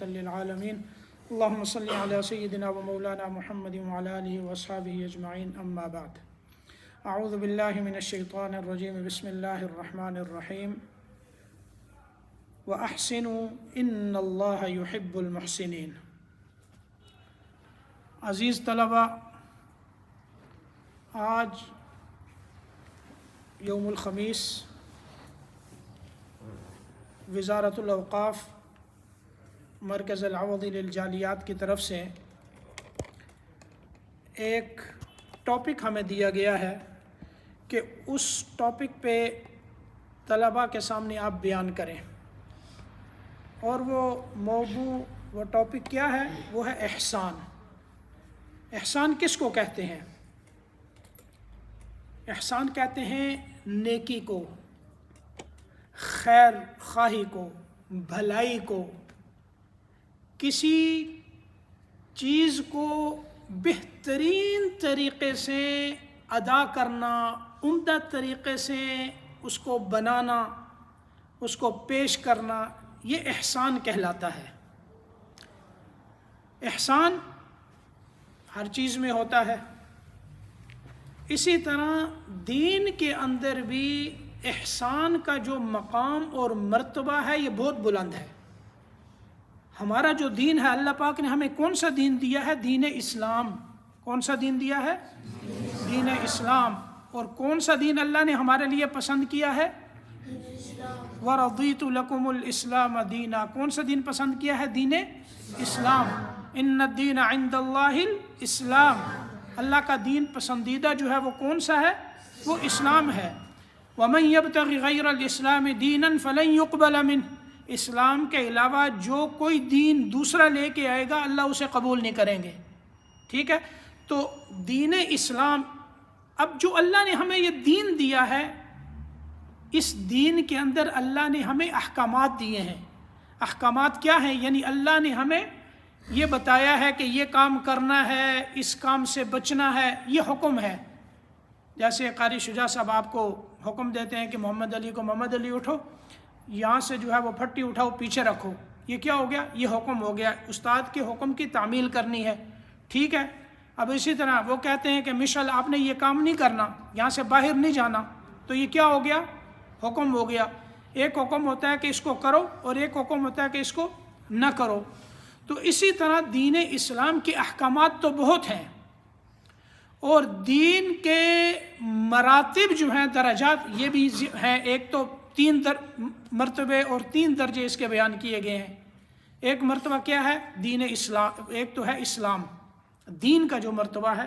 للعالمین اللہم صلی علی سیدنا و مولانا محمد وعلی آلہ واصحابہ اجمعین اما بعد اعوذ باللہ من الشیطان الرجیم بسم اللہ الرحمن الرحیم وَأَحْسِنُوا إِنَّ اللَّهَ يُحِبُّ الْمُحْسِنِينَ۔ عزیز طلبہ، آج یوم الخمیس وزارت الاوقاف مرکز العوض للجالیات کی طرف سے ایک ٹاپک ہمیں دیا گیا ہے کہ اس ٹاپک پہ طلباء کے سامنے آپ بیان کریں، اور وہ موضوع وہ ٹاپک کیا ہے؟ وہ ہے احسان۔ احسان کس کو کہتے ہیں؟ احسان کہتے ہیں نیکی کو، خیر خواہی کو، بھلائی کو، کسی چیز کو بہترین طریقے سے ادا کرنا، عمدہ طریقے سے اس کو بنانا، اس کو پیش کرنا، یہ احسان کہلاتا ہے۔ احسان ہر چیز میں ہوتا ہے، اسی طرح دین کے اندر بھی احسان کا جو مقام اور مرتبہ ہے یہ بہت بلند ہے۔ ہمارا جو دین ہے، اللہ پاک نے ہمیں کون سا دین دیا ہے؟ دین اسلام۔ کون سا دین دیا ہے؟ دین اسلام۔ اور کون سا دین اللہ نے ہمارے لیے پسند کیا ہے؟ وَرَضِيتُ لَكُمُ الْإِسْلَامَ دِينًا۔ کون سا دین پسند کیا ہے؟ دین اسلام۔ إِنَّ الدِّينَ عِنْدَ اللَّهِ الْإِسْلَامِ۔ اللہ کا دین پسندیدہ جو ہے وہ کون سا ہے؟ وہ اسلام ہے۔ وَمَنْ يَبْتَغِ غَيْرَ الْإِسْلَامِ دِينًا فَلَنْ يُقْبَلَ مِنْهُ۔ اسلام کے علاوہ جو کوئی دین دوسرا لے کے آئے گا اللہ اسے قبول نہیں کریں گے۔ ٹھیک ہے؟ تو دین اسلام، اب جو اللہ نے ہمیں یہ دین دیا ہے، اس دین کے اندر اللہ نے ہمیں احکامات دیے ہیں۔ احکامات کیا ہیں؟ یعنی اللہ نے ہمیں یہ بتایا ہے کہ یہ کام کرنا ہے، اس کام سے بچنا ہے، یہ حکم ہے۔ جیسے قاری شجاع صاحب آپ کو حکم دیتے ہیں کہ محمد علی کو محمد علی اٹھو، یہاں سے جو ہے وہ پھٹی اٹھاؤ پیچھے رکھو، یہ کیا ہو گیا؟ یہ حکم ہو گیا۔ استاد کے حکم کی تعمیل کرنی ہے۔ ٹھیک ہے؟ اب اسی طرح وہ کہتے ہیں کہ مشعل آپ نے یہ کام نہیں کرنا، یہاں سے باہر نہیں جانا، تو یہ کیا ہو گیا؟ حکم ہو گیا۔ ایک حکم ہوتا ہے کہ اس کو کرو، اور ایک حکم ہوتا ہے کہ اس کو نہ کرو۔ تو اسی طرح دین اسلام کے احکامات تو بہت ہیں، اور دین کے مراتب جو ہیں، درجات، یہ بھی ہیں۔ ایک تو 3 مرتبے اور 3 درجے اس کے بیان کیے گئے ہیں۔ ایک مرتبہ کیا ہے؟ دین اسلام۔ ایک تو ہے اسلام، دین کا جو مرتبہ ہے،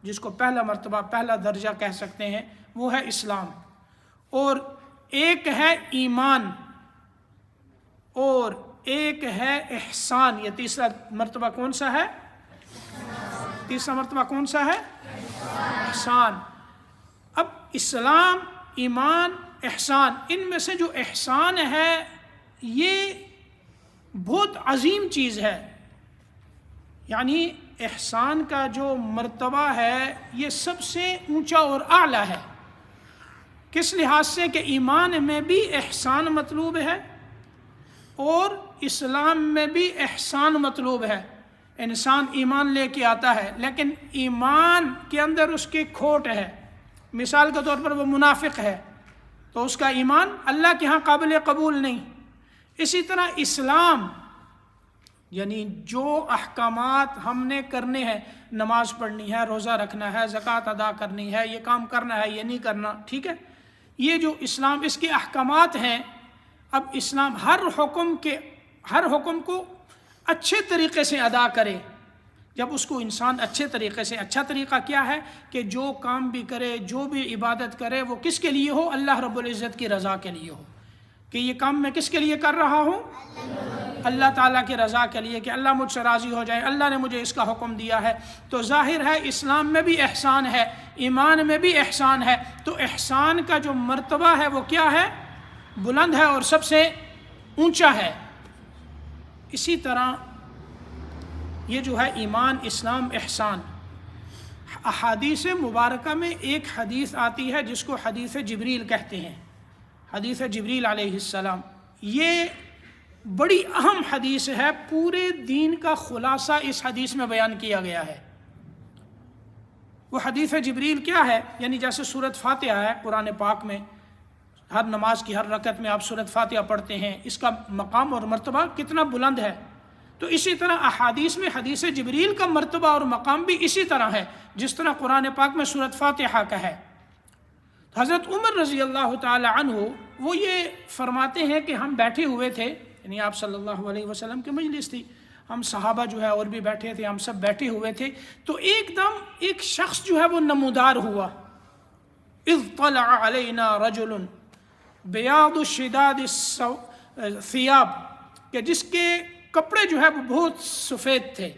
جس کو پہلا مرتبہ، پہلا درجہ کہہ سکتے ہیں، وہ ہے اسلام۔ اور ایک ہے ایمان، اور ایک ہے احسان۔ یہ تیسرا مرتبہ کون سا ہے؟ تیسرا مرتبہ کون سا ہے؟ احسان۔ اب اسلام، ایمان، احسان، ان میں سے جو احسان ہے یہ بہت عظیم چیز ہے۔ یعنی احسان کا جو مرتبہ ہے یہ سب سے اونچا اور اعلیٰ ہے۔ کس لحاظ سے؟ کہ ایمان میں بھی احسان مطلوب ہے، اور اسلام میں بھی احسان مطلوب ہے۔ انسان ایمان لے کے آتا ہے، لیکن ایمان کے اندر اس کی کھوٹ ہے۔ مثال کے طور پر وہ منافق ہے، تو اس کا ایمان اللہ کے ہاں قابل قبول نہیں۔ اسی طرح اسلام، یعنی جو احکامات ہم نے کرنے ہیں، نماز پڑھنی ہے، روزہ رکھنا ہے، زکوٰۃ ادا کرنی ہے، یہ کام کرنا ہے، یہ نہیں کرنا، ٹھیک ہے؟ یہ جو اسلام، اس کے احکامات ہیں۔ اب اسلام ہر حکم کو اچھے طریقے سے ادا کرے۔ جب اس کو انسان اچھے طریقے سے، اچھا طریقہ کیا ہے؟ کہ جو کام بھی کرے، جو بھی عبادت کرے، وہ کس کے لیے ہو؟ اللہ رب العزت کی رضا کے لیے ہو۔ کہ یہ کام میں کس کے لیے کر رہا ہوں؟ اللہ تعالیٰ کی رضا کے لیے، کہ اللہ مجھ سے راضی ہو جائے، اللہ نے مجھے اس کا حکم دیا ہے۔ تو ظاہر ہے اسلام میں بھی احسان ہے، ایمان میں بھی احسان ہے۔ تو احسان کا جو مرتبہ ہے وہ کیا ہے؟ بلند ہے اور سب سے اونچا ہے۔ اسی طرح یہ جو ہے ایمان، اسلام، احسان، احادیث مبارکہ میں ایک حدیث آتی ہے جس کو حدیث جبریل کہتے ہیں۔ حدیث جبریل علیہ السلام، یہ بڑی اہم حدیث ہے، پورے دین کا خلاصہ اس حدیث میں بیان کیا گیا ہے۔ وہ حدیث جبریل کیا ہے؟ یعنی جیسے سورۃ فاتحہ ہے قرآن پاک میں، ہر نماز کی ہر رکعت میں آپ سورۃ فاتحہ پڑھتے ہیں، اس کا مقام اور مرتبہ کتنا بلند ہے، تو اسی طرح احادیث میں حدیث جبریل کا مرتبہ اور مقام بھی اسی طرح ہے جس طرح قرآن پاک میں سورۃ فاتحہ کا ہے۔ حضرت عمر رضی اللہ تعالی عنہ وہ یہ فرماتے ہیں کہ ہم بیٹھے ہوئے تھے، یعنی آپ صلی اللہ علیہ وسلم کی مجلس تھی، ہم صحابہ جو ہے اور بھی بیٹھے تھے، ہم سب بیٹھے ہوئے تھے، تو ایک دم ایک شخص جو ہے وہ نمودار ہوا۔ اذ طلع علینا رجل بیاض الشداد الثیاب، کہ جس کے کپڑے جو ہے وہ بہت سفید تھے،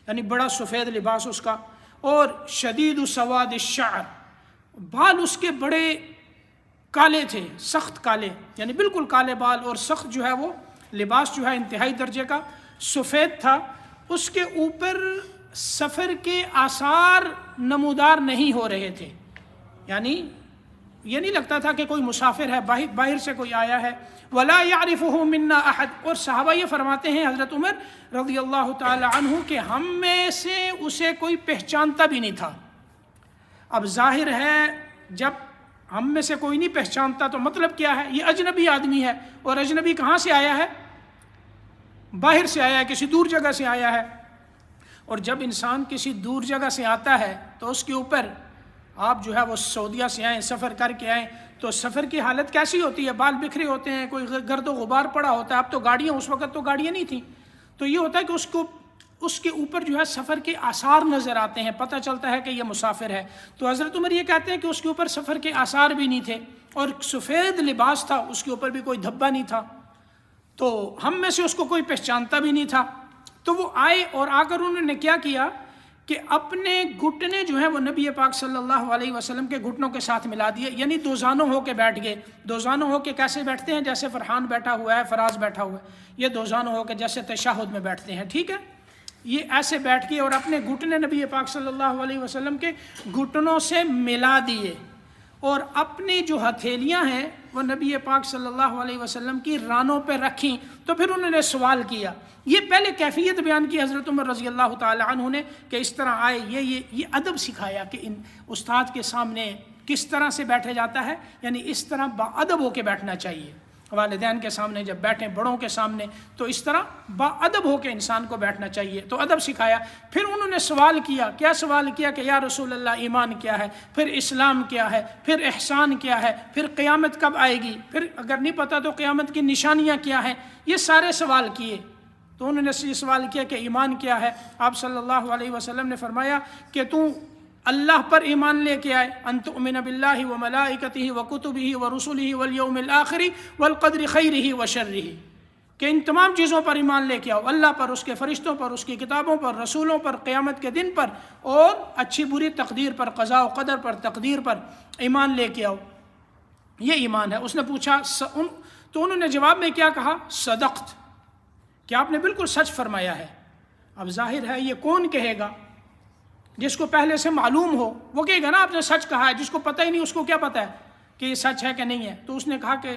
یعنی بڑا سفید لباس اس کا، اور شدید سواد الشعر، بال اس کے بڑے کالے تھے، سخت کالے، یعنی بالکل کالے بال، اور سخت جو ہے وہ لباس جو ہے انتہائی درجے کا سفید تھا۔ اس کے اوپر سفر کے آثار نمودار نہیں ہو رہے تھے، یعنی یہ نہیں لگتا تھا کہ کوئی مسافر ہے، باہر سے کوئی آیا ہے۔ وَلَا يَعْرِفُهُ مِنَّا أَحَدٌ، اور صحابہ یہ فرماتے ہیں حضرت عمر رضی اللہ تعالی عنہ کہ ہم میں سے اسے کوئی پہچانتا بھی نہیں تھا۔ اب ظاہر ہے جب ہم میں سے کوئی نہیں پہچانتا تو مطلب کیا ہے؟ یہ اجنبی آدمی ہے، اور اجنبی کہاں سے آیا ہے؟ باہر سے آیا ہے، کسی دور جگہ سے آیا ہے۔ اور جب انسان کسی دور جگہ سے آتا ہے تو اس کے اوپر، آپ جو ہے وہ سعودیہ سے آئیں، سفر کر کے آئیں، تو سفر کی حالت کیسی ہوتی ہے؟ بال بکھرے ہوتے ہیں، کوئی گرد و غبار پڑا ہوتا ہے۔ اب تو گاڑیاں، اس وقت تو گاڑیاں نہیں تھیں، تو یہ ہوتا ہے کہ اس کے اوپر جو ہے سفر کے آثار نظر آتے ہیں، پتہ چلتا ہے کہ یہ مسافر ہے۔ تو حضرت عمر یہ کہتے ہیں کہ اس کے اوپر سفر کے آثار بھی نہیں تھے، اور سفید لباس تھا، اس کے اوپر بھی کوئی دھبا نہیں تھا، تو ہم میں سے اس کو کوئی پہچانتا بھی نہیں تھا۔ تو وہ آئے، اور آ کر انہوں نے کیا کیا کہ اپنے گھٹنے جو ہیں وہ نبی پاک صلی اللہ علیہ وسلم کے گھٹنوں کے ساتھ ملا دیے، یعنی دو زانوں ہو کے بیٹھ گئے۔ دو زانوں ہو کے کیسے بیٹھتے ہیں؟ جیسے فرحان بیٹھا ہوا ہے، فراز بیٹھا ہوا ہے، یہ دو زانوں ہو کے جیسے تشہد میں بیٹھتے ہیں، ٹھیک ہے؟ یہ ایسے بیٹھ کے اور اپنے گھٹنے نبی پاک صلی اللہ علیہ وسلم کے گھٹنوں سے ملا دیے، اور اپنی جو ہتھیلیاں ہیں وہ نبی پاک صلی اللہ علیہ وسلم کی رانوں پہ رکھیں۔ تو پھر انہوں نے سوال کیا، یہ پہلے کیفیت بیان کی حضرت عمر رضی اللہ تعالی عنہ نے کہ اس طرح آئے، یہ ادب سکھایا کہ ان استاد کے سامنے کس طرح سے بیٹھا جاتا ہے، یعنی اس طرح باادب ہو کے بیٹھنا چاہیے۔ والدین کے سامنے جب بیٹھیں، بڑوں کے سامنے، تو اس طرح باادب ہو کے انسان کو بیٹھنا چاہیے، تو ادب سکھایا۔ پھر انہوں نے سوال کیا، کیا سوال کیا کہ یا رسول اللہ، ایمان کیا ہے، پھر اسلام کیا ہے، پھر احسان کیا ہے، پھر قیامت کب آئے گی، پھر اگر نہیں پتہ تو قیامت کی نشانیاں کیا ہیں، یہ سارے سوال کیے۔ تو انہوں نے یہ سوال کیا کہ ایمان کیا ہے، آپ صلی اللہ علیہ وسلم نے فرمایا کہ تو اللہ پر ایمان لے کے آئے، ان تؤمن باللہ وملائکتہ وکتبہ ورسلہ والیوم الآخر والقدر خیرہ وشرہ، کہ ان تمام چیزوں پر ایمان لے کے آؤ، اللہ پر، اس کے فرشتوں پر، اس کی کتابوں پر، رسولوں پر، قیامت کے دن پر، اور اچھی بری تقدیر پر، قضاء و قدر پر، تقدیر پر ایمان لے کے آؤ، یہ ایمان ہے۔ اس نے پوچھا تو انہوں نے جواب میں کیا کہا؟ صدقت، کہ آپ نے بالکل سچ فرمایا ہے۔ اب ظاہر ہے یہ کون کہے گا؟ جس کو پہلے سے معلوم ہو وہ کہے گا نا آپ نے سچ کہا ہے، جس کو پتہ ہی نہیں اس کو کیا پتہ ہے کہ یہ سچ ہے کہ نہیں ہے؟ تو اس نے کہا کہ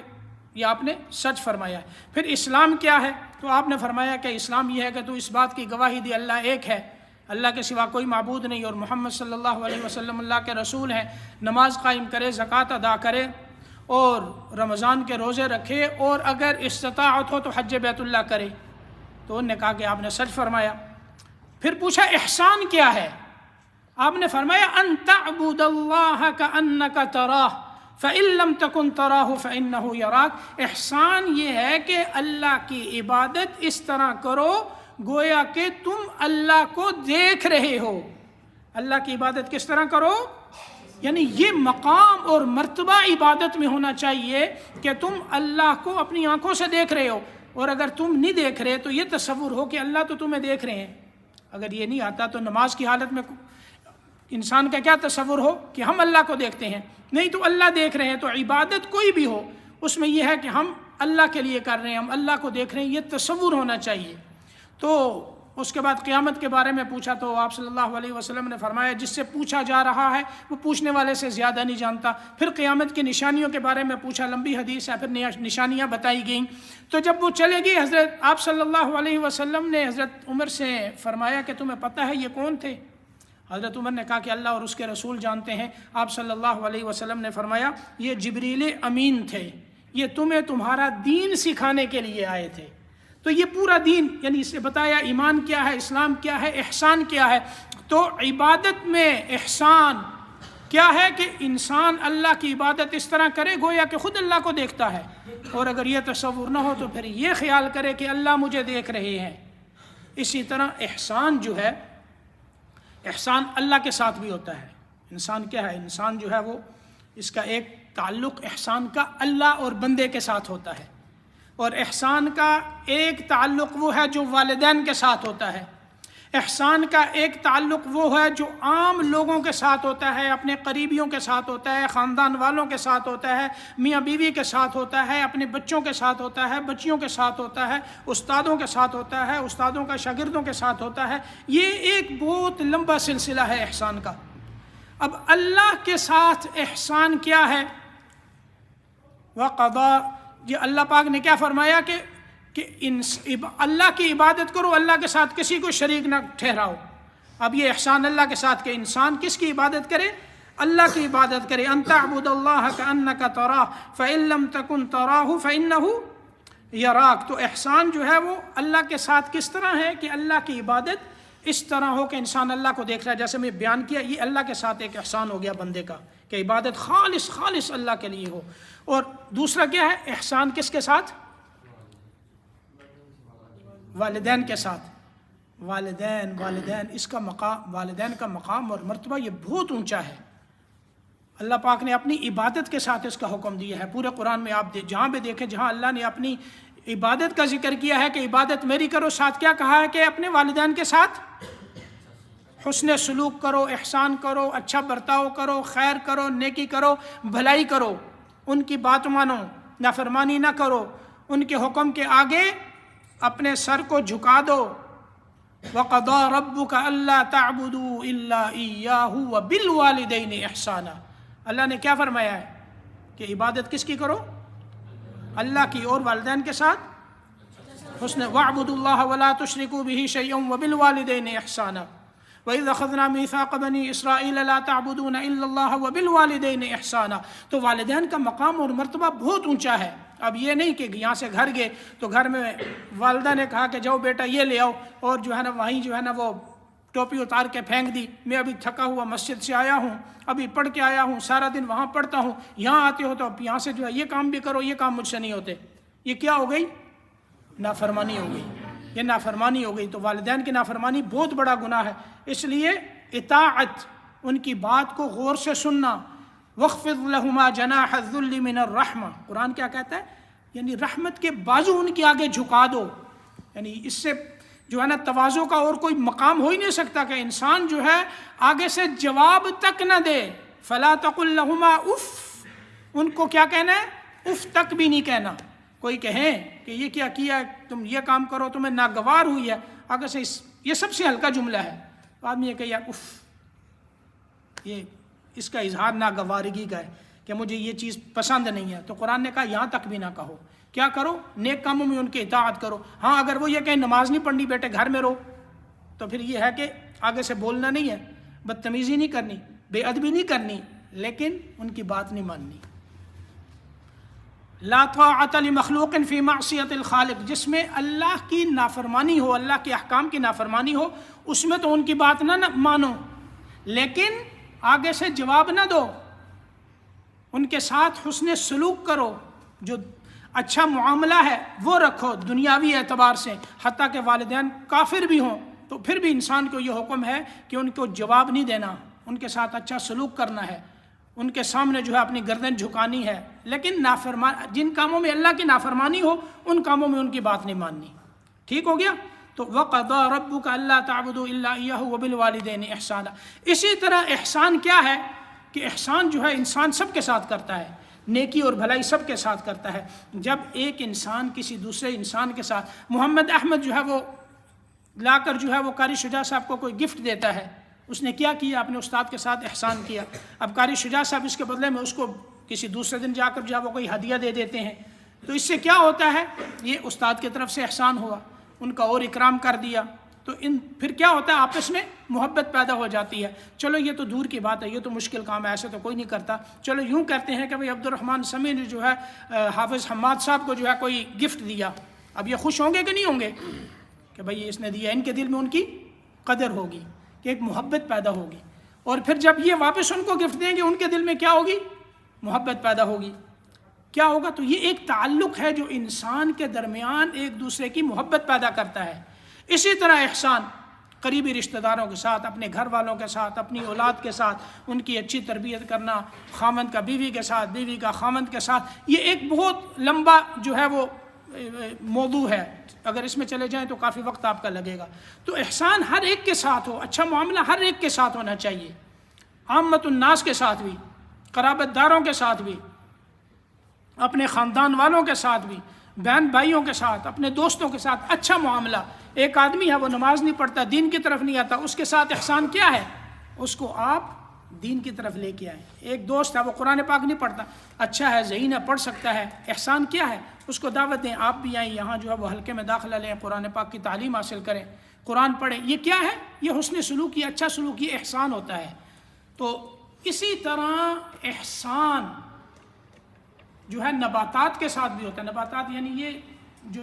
یہ آپ نے سچ فرمایا ہے۔ پھر اسلام کیا ہے؟ تو آپ نے فرمایا کہ اسلام یہ ہے کہ تو اس بات کی گواہی دی اللہ ایک ہے، اللہ کے سوا کوئی معبود نہیں، اور محمد صلی اللہ علیہ وسلم اللہ کے رسول ہیں، نماز قائم کرے، زکوٰۃ ادا کرے، اور رمضان کے روزے رکھے، اور اگر استطاعت ہو تو حج بیت اللہ کرے۔ تو انہوں نے کہا کہ آپ نے سچ فرمایا۔ پھر پوچھا احسان کیا ہے؟ آپ نے فرمایا ان تعبد اللہ کأنک تراہ فإن لم تکن تراہ فإنہ یراک، احسان یہ ہے کہ اللہ کی عبادت اس طرح کرو گویا کہ تم اللہ کو دیکھ رہے ہو۔ اللہ کی عبادت کس طرح کرو؟ یعنی یہ مقام اور مرتبہ عبادت میں ہونا چاہیے کہ تم اللہ کو اپنی آنکھوں سے دیکھ رہے ہو، اور اگر تم نہیں دیکھ رہے تو یہ تصور ہو کہ اللہ تو تمہیں دیکھ رہے ہیں۔ اگر یہ نہیں آتا تو نماز کی حالت میں انسان کا کیا تصور ہو کہ ہم اللہ کو دیکھتے ہیں؟ نہیں، تو اللہ دیکھ رہے ہیں۔ تو عبادت کوئی بھی ہو اس میں یہ ہے کہ ہم اللہ کے لیے کر رہے ہیں، ہم اللہ کو دیکھ رہے ہیں، یہ تصور ہونا چاہیے۔ تو اس کے بعد قیامت کے بارے میں پوچھا تو آپ صلی اللہ علیہ وسلم نے فرمایا جس سے پوچھا جا رہا ہے وہ پوچھنے والے سے زیادہ نہیں جانتا۔ پھر قیامت کی نشانیوں کے بارے میں پوچھا، لمبی حدیث ہے، پھر نشانیاں بتائی گئیں۔ تو جب وہ چلے گی حضرت آپ صلی اللہ علیہ وسلم نے حضرت عمر سے فرمایا کہ تمہیں پتہ ہے یہ کون تھے؟ حضرت عمر نے کہا کہ اللہ اور اس کے رسول جانتے ہیں۔ آپ صلی اللہ علیہ وسلم نے فرمایا یہ جبریل امین تھے، یہ تمہیں تمہارا دین سکھانے کے لیے آئے تھے۔ تو یہ پورا دین، یعنی اس سے بتایا ایمان کیا ہے، اسلام کیا ہے، احسان کیا ہے۔ تو عبادت میں احسان کیا ہے کہ انسان اللہ کی عبادت اس طرح کرے گویا کہ خود اللہ کو دیکھتا ہے، اور اگر یہ تصور نہ ہو تو پھر یہ خیال کرے کہ اللہ مجھے دیکھ رہے ہیں۔ اسی طرح احسان جو ہے، احسان اللہ کے ساتھ بھی ہوتا ہے۔ انسان کیا ہے؟ انسان جو ہے وہ اس کا ایک تعلق احسان کا اللہ اور بندے کے ساتھ ہوتا ہے، اور احسان کا ایک تعلق وہ ہے جو والدین کے ساتھ ہوتا ہے، احسان کا ایک تعلق وہ ہے جو عام لوگوں کے ساتھ ہوتا ہے، اپنے قریبیوں کے ساتھ ہوتا ہے، خاندان والوں کے ساتھ ہوتا ہے، میاں بیوی کے ساتھ ہوتا ہے، اپنے بچوں کے ساتھ ہوتا ہے، بچیوں کے ساتھ ہوتا ہے، استادوں کے ساتھ ہوتا ہے، استادوں کا شاگردوں کے ساتھ ہوتا ہے۔ یہ ایک بہت لمبا سلسلہ ہے احسان کا۔ اب اللہ کے ساتھ احسان کیا ہے؟ وَقَضَىٰ، یہ اللہ پاک نے کیا فرمایا کہ اللہ کی عبادت کرو، اللہ کے ساتھ کسی کو شریک نہ ٹھہراؤ۔ اب یہ احسان اللہ کے ساتھ کہ انسان کس کی عبادت کرے؟ اللہ کی عبادت کرے۔ أَن تَعْبُدَ اللَّهَ كَأَنَّكَ تَرَاهُ فَإِن لَّمْ تَكُن تَرَاهُ فَإِنَّهُ يَرَاكَ۔ تو احسان جو ہے وہ اللہ کے ساتھ کس طرح ہے کہ اللہ کی عبادت اس طرح ہو کہ انسان اللہ کو دیکھ رہا ہے۔ جیسے میں بیان کیا، یہ اللہ کے ساتھ ایک احسان ہو گیا بندے کا کہ عبادت خالص اللہ کے لیے ہو۔ اور دوسرا کیا ہے؟ احسان کس کے ساتھ؟ والدین کے ساتھ۔ والدین اس کا مقام، والدین کا مقام اور مرتبہ یہ بہت اونچا ہے۔ اللہ پاک نے اپنی عبادت کے ساتھ اس کا حکم دیا ہے۔ پورے قرآن میں آپ جہاں بھی دیکھیں، جہاں اللہ نے اپنی عبادت کا ذکر کیا ہے کہ عبادت میری کرو، ساتھ کیا کہا ہے کہ اپنے والدین کے ساتھ حسن سلوک کرو، احسان کرو، اچھا برتاؤ کرو، خیر کرو، نیکی کرو، بھلائی کرو، ان کی بات مانو، نافرمانی نہ کرو، ان کے حکم کے آگے اپنے سر کو جھکا دو۔ وَقَضَىٰ رَبُّكَ أَلَّا تَعْبُدُوا إِلَّا إِيَّاهُ وَبِالْوَالِدَيْنِ إِحْسَانًا۔ اللہ نے کیا فرمایا ہے کہ عبادت کس کی کرو؟ اللہ کی، اور والدین کے ساتھ حسن۔ وَاعْبُدُوا اللَّهَ وَلَا تُشْرِكُوا بِهِ شَيْئًا وَبِالْوَالِدَيْنِ إِحْسَانًا وَإِذْ أَخَذْنَا مِيثَاقَ بَنِي إِسْرَائِيلَ لَا تَعْبُدُونَ إِلَّا اللَّهَ وَبِالْوَالِدَيْنِ إِحْسَانًا۔ تو والدین کا مقام اور مرتبہ بہت اونچا ہے۔ اب یہ نہیں کہ یہاں سے گھر گئے تو گھر میں والدہ نے کہا کہ جاؤ بیٹا یہ لے آؤ، اور جو ہے نا وہیں جو ہے نا وہ ٹوپی اتار کے پھینک دی۔ میں ابھی تھکا ہوا مسجد سے آیا ہوں، ابھی پڑھ کے آیا ہوں، سارا دن وہاں پڑھتا ہوں، یہاں آتے ہو تو اب یہاں سے جو ہے یہ کام بھی کرو، یہ کام مجھ سے نہیں ہوتے۔ یہ کیا ہو گئی؟ نافرمانی ہو گئی، یہ نافرمانی ہو گئی۔ تو والدین کی نافرمانی بہت بڑا گناہ ہے، اس لیے اطاعت، ان کی بات کو غور سے سننا۔ وَاخْفِضْ لَهُمَا جَنَاحَ الذُّلِّ مِنَ الرَّحْمَةِ، قرآن کیا کہتا ہے؟ یعنی رحمت کے بازو ان کے آگے جھکا دو۔ یعنی اس سے جو ہے نا تواضع کا اور کوئی مقام ہو ہی نہیں سکتا کہ انسان جو ہے آگے سے جواب تک نہ دے۔ فَلَا تَقُلْ لَهُمَا اُف، ان کو کیا کہنا ہے؟ اف تک بھی نہیں کہنا۔ کوئی کہیں کہ یہ کیا کیا، تم یہ کام کرو، تمہیں ناگوار ہوئی ہے، آگے سے یہ سب سے ہلکا جملہ ہے۔ آدمی یہ کہ یار اف، یہ اس کا اظہار ناگوارگی کا ہے کہ مجھے یہ چیز پسند نہیں ہے۔ تو قرآن نے کہا یہاں تک بھی نہ کہو۔ کیا کرو؟ نیک کاموں میں ان کی اطاعت کرو۔ ہاں اگر وہ یہ کہیں نماز نہیں پڑھنی بیٹے گھر میں رہو، تو پھر یہ ہے کہ آگے سے بولنا نہیں ہے، بدتمیزی نہیں کرنی، بے ادبی نہیں کرنی، لیکن ان کی بات نہیں ماننی۔ لا طاعۃ لمخلوق فی معصیۃ الخالق، جس میں اللہ کی نافرمانی ہو، اللہ کے احکام کی نافرمانی ہو، اس میں تو ان کی بات نہ مانو، لیکن آگے سے جواب نہ دو، ان کے ساتھ حسن سلوک کرو، جو اچھا معاملہ ہے وہ رکھو دنیاوی اعتبار سے۔ حتیٰ کہ والدین کافر بھی ہوں تو پھر بھی انسان کو یہ حکم ہے کہ ان کو جواب نہیں دینا، ان کے ساتھ اچھا سلوک کرنا ہے، ان کے سامنے جو ہے اپنی گردن جھکانی ہے، لیکن جن کاموں میں اللہ کی نافرمانی ہو ان کاموں میں ان کی بات نہیں ماننی۔ ٹھیک ہو گیا؟ تو وَقَضَىٰ رَبُّكَ أَلَّا تَعْبُدُوا إِلَّا إِيَّاهُ وَبِالْوَالِدَيْنِ إِحْسَانًا۔ اسی طرح احسان کیا ہے کہ احسان جو ہے انسان سب کے ساتھ کرتا ہے، نیکی اور بھلائی سب کے ساتھ کرتا ہے۔ جب ایک انسان کسی دوسرے انسان کے ساتھ، محمد احمد جو ہے وہ لا کر جو ہے وہ قاری شجاع صاحب کو کوئی گفٹ دیتا ہے، اس نے کیا کیا؟ اپنے استاد کے ساتھ احسان کیا. اب قاری شجاع صاحب اس کے بدلے میں اس کو کسی دوسرے دن جا کر جو ہے وہ کوئی ہدیہ دے دیتے ہیں. تو اس سے کیا ہوتا ہے؟ یہ استاد کی طرف سے احسان ہوا، ان کا اور اکرام کر دیا. تو پھر کیا ہوتا ہے؟ آپس میں محبت پیدا ہو جاتی ہے. چلو یہ تو دور کی بات ہے، یہ تو مشکل کام ہے، ایسے تو کوئی نہیں کرتا. چلو یوں کہتے ہیں کہ بھئی عبد الرحمن سمیع نے جو ہے حافظ حماد صاحب کو جو ہے کوئی گفٹ دیا. اب یہ خوش ہوں گے کہ نہیں ہوں گے کہ بھئی اس نے دیا؟ ان کے دل میں ان کی قدر ہوگی کہ ایک محبت پیدا ہوگی. اور پھر جب یہ واپس ان کو گفٹ دیں گے، ان کے دل میں کیا ہوگی؟ محبت پیدا ہوگی. کیا ہوگا؟ تو یہ ایک تعلق ہے جو انسان کے درمیان ایک دوسرے کی محبت پیدا کرتا ہے. اسی طرح احسان قریبی رشتہ داروں کے ساتھ، اپنے گھر والوں کے ساتھ، اپنی اولاد کے ساتھ ان کی اچھی تربیت کرنا، خاوند کا بیوی کے ساتھ، بیوی کا خاوند کے ساتھ، یہ ایک بہت لمبا جو ہے وہ موضوع ہے. اگر اس میں چلے جائیں تو کافی وقت آپ کا لگے گا. تو احسان ہر ایک کے ساتھ ہو، اچھا معاملہ ہر ایک کے ساتھ ہونا چاہیے، عامت الناس کے ساتھ بھی، قرابت داروں کے ساتھ بھی، اپنے خاندان والوں کے ساتھ بھی، بہن بھائیوں کے ساتھ، اپنے دوستوں کے ساتھ اچھا معاملہ. ایک آدمی ہے وہ نماز نہیں پڑھتا، دین کی طرف نہیں آتا، اس کے ساتھ احسان کیا ہے؟ اس کو آپ دین کی طرف لے کے آئیں. ایک دوست ہے وہ قرآن پاک نہیں پڑھتا، اچھا ہے ذہین ہے، پڑھ سکتا ہے، احسان کیا ہے؟ اس کو دعوت دیں، آپ بھی آئیں یہاں جو ہے وہ حلقے میں داخلہ لیں، قرآن پاک کی تعلیم حاصل کریں، قرآن پڑھیں. یہ کیا ہے؟ یہ حسن سلوکی، اچھا سلوکی، احسان ہوتا ہے. تو اسی طرح احسان جو ہے نباتات کے ساتھ بھی ہوتا ہے. نباتات یعنی یہ جو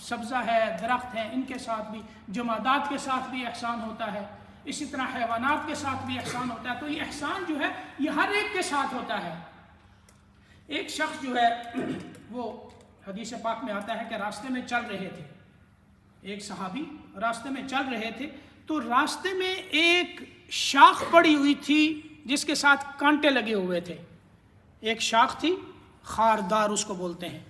سبزہ ہے، درخت ہیں، ان کے ساتھ بھی، جمادات کے ساتھ بھی احسان ہوتا ہے. اسی طرح حیوانات کے ساتھ بھی احسان ہوتا ہے. تو یہ احسان جو ہے یہ ہر ایک کے ساتھ ہوتا ہے. ایک شخص جو ہے وہ حدیث پاک میں آتا ہے کہ راستے میں چل رہے تھے، ایک صحابی راستے میں چل رہے تھے، تو راستے میں ایک شاخ پڑی ہوئی تھی جس کے ساتھ کانٹے لگے ہوئے تھے. ایک شاخ تھی، خاردار اس کو بولتے ہیں،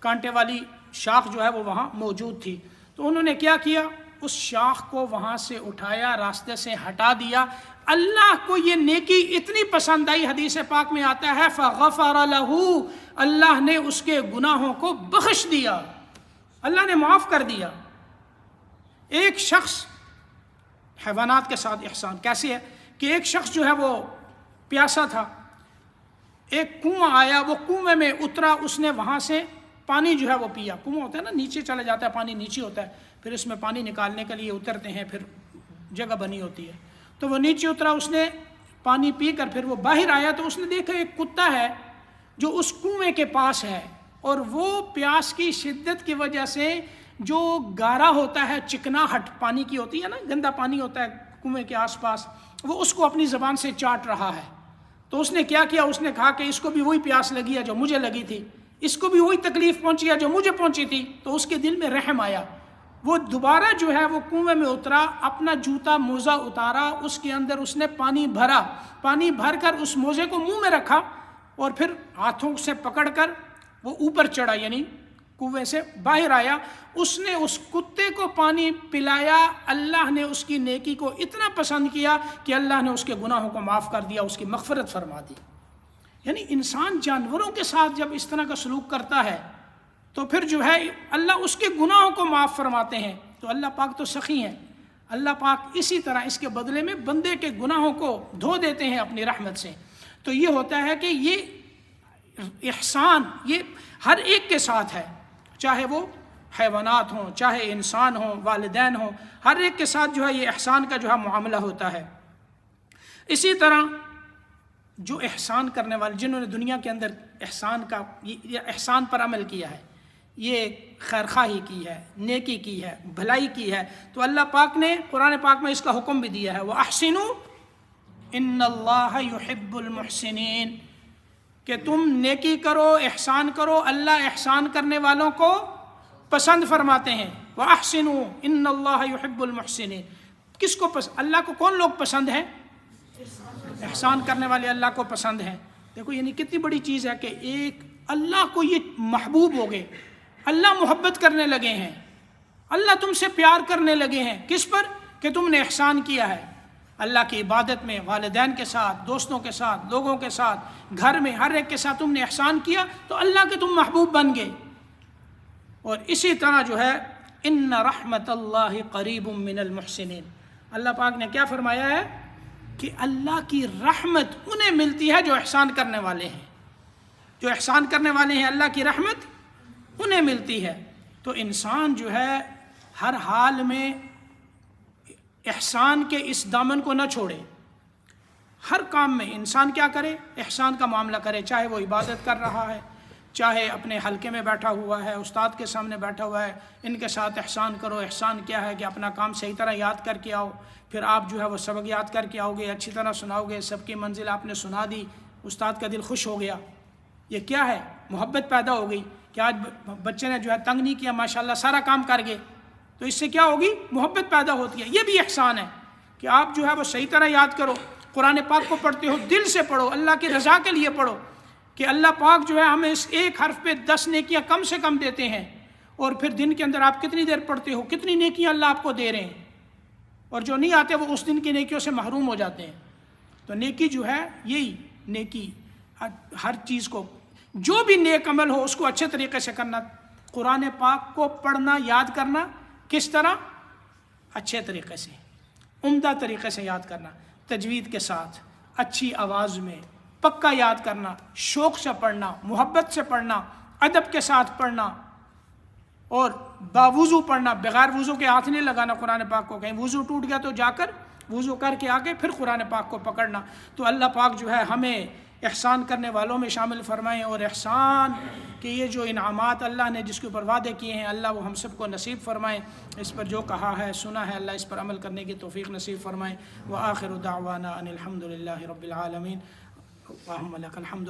کانٹے والی شاخ جو ہے وہ وہاں موجود تھی. تو انہوں نے کیا کیا؟ اس شاخ کو وہاں سے اٹھایا، راستے سے ہٹا دیا. اللہ کو یہ نیکی اتنی پسند آئی، حدیث پاک میں آتا ہے فغفر لہ، اللہ نے اس کے گناہوں کو بخش دیا، اللہ نے معاف کر دیا. ایک شخص حیوانات کے ساتھ احسان کیسے ہے کہ ایک شخص جو ہے وہ پیاسا تھا، ایک کنواں آیا، وہ کنویں میں اترا، اس نے وہاں سے پانی جو ہے وہ پیا. کنواں ہوتا ہے نا، نیچے چلا جاتا ہے، پانی نیچے ہوتا ہے، پھر اس میں پانی نکالنے کے لیے اترتے ہیں، پھر جگہ بنی ہوتی ہے. تو وہ نیچے اترا، اس نے پانی پی کر پھر وہ باہر آیا تو اس نے دیکھا ایک کتا ہے جو اس کنویں کے پاس ہے، اور وہ پیاس کی شدت کی وجہ سے جو گارا ہوتا ہے، چکناہٹ پانی کی ہوتی ہے نا، گندا پانی ہوتا ہے کنویں کے آس پاس، وہ اس کو اپنی زبان سے چاٹ رہا ہے. تو اس نے کیا کیا؟ اس نے کہا کہ اس کو بھی وہی پیاس لگی ہے جو مجھے لگی تھی، اس کو بھی وہی تکلیف پہنچی ہے جو مجھے پہنچی تھی. تو اس کے دل میں رحم آیا، وہ دوبارہ جو ہے وہ کنویں میں اترا، اپنا جوتا موزہ اتارا، اس کے اندر اس نے پانی بھرا، پانی بھر کر اس موزے کو منہ میں رکھا، اور پھر ہاتھوں سے پکڑ کر وہ اوپر چڑھا، یعنی کنویں سے باہر آیا. اس نے اس کتے کو پانی پلایا. اللہ نے اس کی نیکی کو اتنا پسند کیا کہ اللہ نے اس کے گناہوں کو معاف کر دیا، اس کی مغفرت فرما دی. یعنی انسان جانوروں کے ساتھ جب اس طرح کا سلوک کرتا ہے تو پھر جو ہے اللہ اس کے گناہوں کو معاف فرماتے ہیں. تو اللہ پاک تو سخی ہیں، اللہ پاک اسی طرح اس کے بدلے میں بندے کے گناہوں کو دھو دیتے ہیں اپنی رحمت سے. تو یہ ہوتا ہے کہ یہ احسان یہ ہر ایک کے ساتھ ہے، چاہے وہ حیوانات ہوں، چاہے انسان ہوں، والدین ہوں، ہر ایک کے ساتھ جو ہے یہ احسان کا جو ہے معاملہ ہوتا ہے. اسی طرح جو احسان کرنے والے، جنہوں نے دنیا کے اندر احسان پر عمل کیا ہے، یہ خیرخواہی کی ہے، نیکی کی ہے، بھلائی کی ہے، تو اللہ پاک نے قرآن پاک میں اس کا حکم بھی دیا ہے، وَأَحْسِنُوا إِنَّ اللَّهَ يُحِبُّ الْمُحْسِنِينَ، کہ تم نیکی کرو، احسان کرو، اللہ احسان کرنے والوں کو پسند فرماتے ہیں. وَأَحْسِنُوا إِنَّ اللَّهَ يُحِبُّ الْمُحْسِنِينَ. کس کو اللہ کو کون لوگ پسند ہیں؟ احسان کرنے والے اللہ کو پسند ہیں. دیکھو یعنی کتنی بڑی چیز ہے کہ ایک اللہ کو یہ محبوب ہو گئے، اللہ محبت کرنے لگے ہیں، اللہ تم سے پیار کرنے لگے ہیں. کس پر؟ کہ تم نے احسان کیا ہے اللہ کی عبادت میں، والدین کے ساتھ، دوستوں کے ساتھ، لوگوں کے ساتھ، گھر میں، ہر ایک کے ساتھ تم نے احسان کیا تو اللہ کے تم محبوب بن گئے. اور اسی طرح جو ہے ان رحمت اللہ قریب من المحسنین۔ اللہ پاک نے کیا فرمایا ہے کہ اللہ کی رحمت انہیں ملتی ہے جو احسان کرنے والے ہیں، جو احسان کرنے والے ہیں اللہ کی رحمت انہیں ملتی ہے۔ تو انسان جو ہے ہر حال میں احسان کے اس دامن کو نہ چھوڑے، ہر کام میں انسان کیا کرے، احسان کا معاملہ کرے، چاہے وہ عبادت کر رہا ہے، چاہے اپنے حلقے میں بیٹھا ہوا ہے، استاد کے سامنے بیٹھا ہوا ہے، ان کے ساتھ احسان کرو۔ احسان کیا ہے کہ اپنا کام صحیح طرح یاد کر کے آؤ، پھر آپ جو ہے وہ سبق یاد کر کے آؤ گے، اچھی طرح سناؤ گے، سب کی منزل آپ نے سنا دی، استاد کا دل خوش ہو گیا۔ یہ کیا ہے؟ محبت پیدا ہو گئی کہ آج بچے نے جو ہے تنگ نہیں کیا، ماشاءاللہ سارا کام کر گئے، تو اس سے کیا ہوگی؟ محبت پیدا ہوتی ہے۔ یہ بھی احسان ہے کہ آپ جو ہے وہ صحیح طرح یاد کرو، قرآن پاک کو پڑھتے ہو دل سے پڑھو، اللہ کی رضا کے لیے پڑھو، کہ اللہ پاک جو ہے ہمیں اس ایک حرف پہ 10 نیکیاں کم سے کم دیتے ہیں، اور پھر دن کے اندر آپ کتنی دیر پڑھتے ہو، کتنی نیکیاں اللہ آپ کو دے رہے ہیں، اور جو نہیں آتے وہ اس دن کی نیکیوں سے محروم ہو جاتے ہیں۔ تو نیکی جو ہے یہی نیکی، ہر چیز کو جو بھی نیک عمل ہو اس کو اچھے طریقے سے کرنا۔ قرآن پاک کو پڑھنا، یاد کرنا کس طرح؟ اچھے طریقے سے، عمدہ طریقے سے یاد کرنا، تجوید کے ساتھ، اچھی آواز میں، پکا یاد کرنا، شوق سے پڑھنا، محبت سے پڑھنا، ادب کے ساتھ پڑھنا، اور باوضو پڑھنا، بغیر وضو کے ہاتھ نہیں لگانا قرآن پاک کو، کہیں وضو ٹوٹ گیا تو جا کر وضو کر کے آگے پھر قرآن پاک کو پکڑنا۔ تو اللہ پاک جو ہے ہمیں احسان کرنے والوں میں شامل فرمائیں، اور احسان کے یہ جو انعامات اللہ نے جس کے اوپر وعدے کیے ہیں اللہ وہ ہم سب کو نصیب فرمائیں۔ اس پر جو کہا ہے سنا ہے اللہ اس پر عمل کرنے کی توفیق نصیب فرمائیں۔ وآخر دعوانا ان الحمد للہ رب العالمین۔ اللہم لک الحمد۔